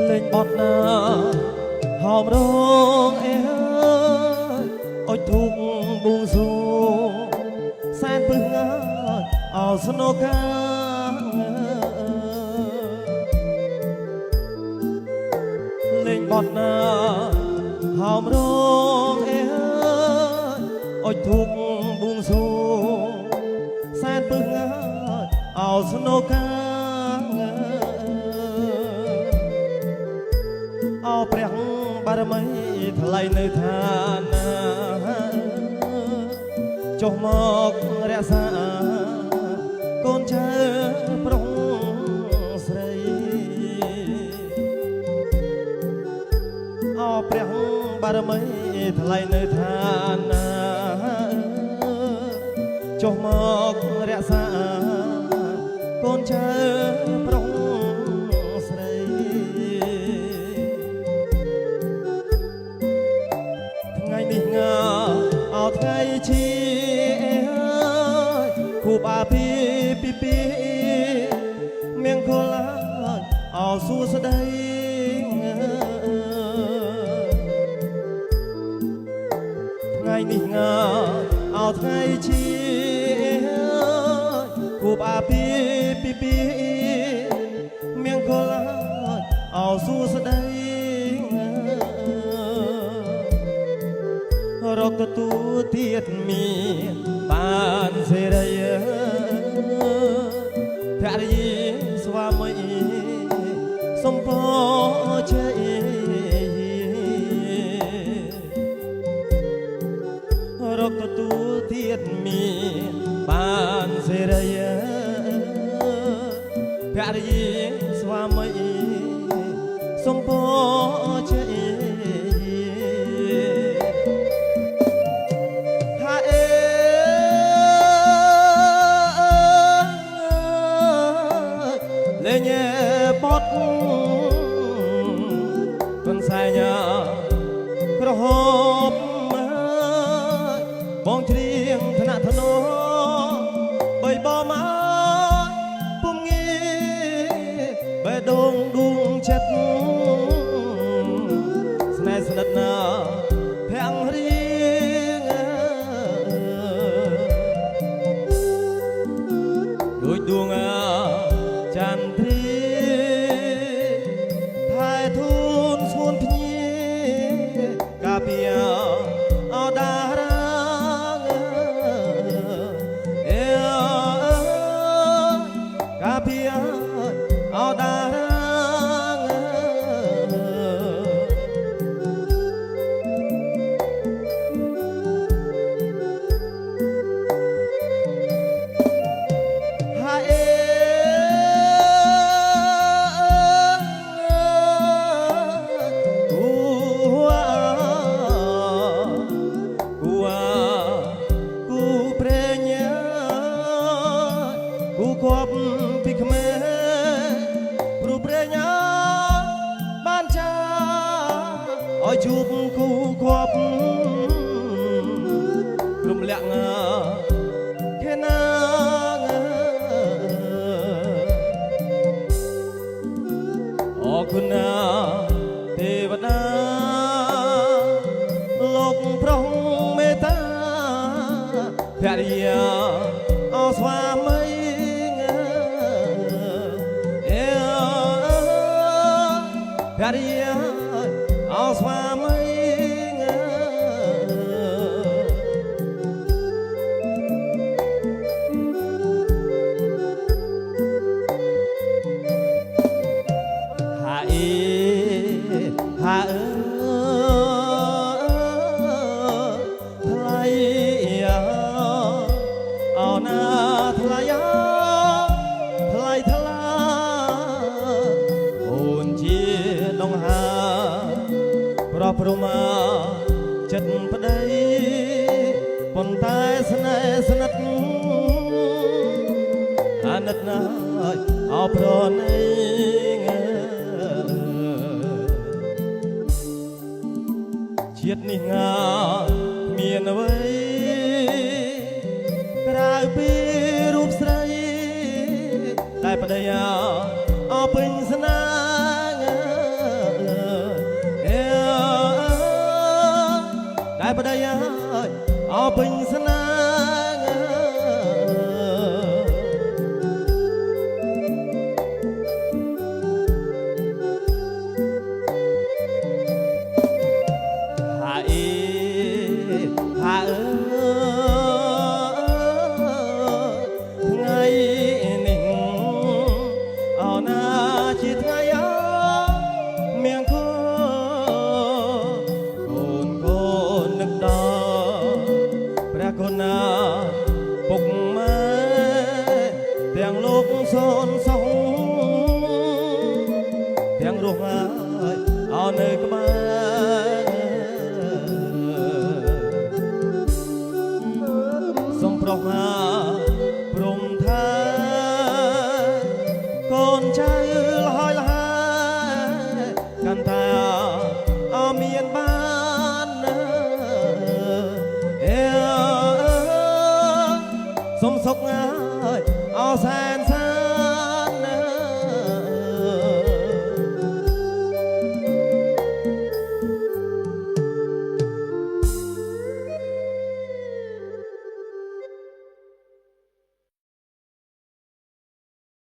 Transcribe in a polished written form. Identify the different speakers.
Speaker 1: lên bọt hòm rong ôi thục buông xù san bưng ở snow ca lên bọt hòm rong ôi thục buông xù san bưng ở snow ca aoព្រះបារមីថ្លៃនៅឋានចុះមករក្សាកូនចៅប្រុសស្រីaoព្រះបារមីថ្លៃនៅឋានចុះមករក្សាកូនចៅប្រុសเอาថ្ងៃជាគូបាពីមៀងខលាអោសួស្ដីថ្ងៃនេះអោថ្ងៃជាគូបាពីមៀងខលាអោសួស្ដីរកទទួលទៀតមានបានសេរីភរិយាស្វាមីសំពជ័យរកទទួលទៀតមានបានសេរីភរិយាស្វាមីសំពជ័យញ៉ែបត់កូនសែញក្រហមបងច្រៀងថ្នាក់ថ្នោបីបងមកពុំងាបេះដូងដួងចិត្តស្នេហ៍ស្និទ្ធណាភាំងរៀងដូចដួងចន្ទ្រីថែធូនស្ងួនភ្ញីកាពីអដារាកាពីអដារាគប់ពីក្មេព្រោះប្រេញបានចាឲ្យជួបគូគប់រំលាក់ខេណាអរគុណណាទេវតាលោកប្រុសមេត្តាភរិយាអស្វាមីភរិយាអស្វាមីហាអេហាអើថ្លៃអោណាថ្លៃថ្លៃថ្លាអូនជាដងហាប្រព្រមាចិត្តប្តីប៉ុន្តែស្នេហ៍ស្និទ្ធអាណិតណាស់អោប្រណីជាតិនេះមានអ្វីក្រៅពីរូបស្រីតែប្តីអពេញស្នេហ៍ ទាំងលោកសូន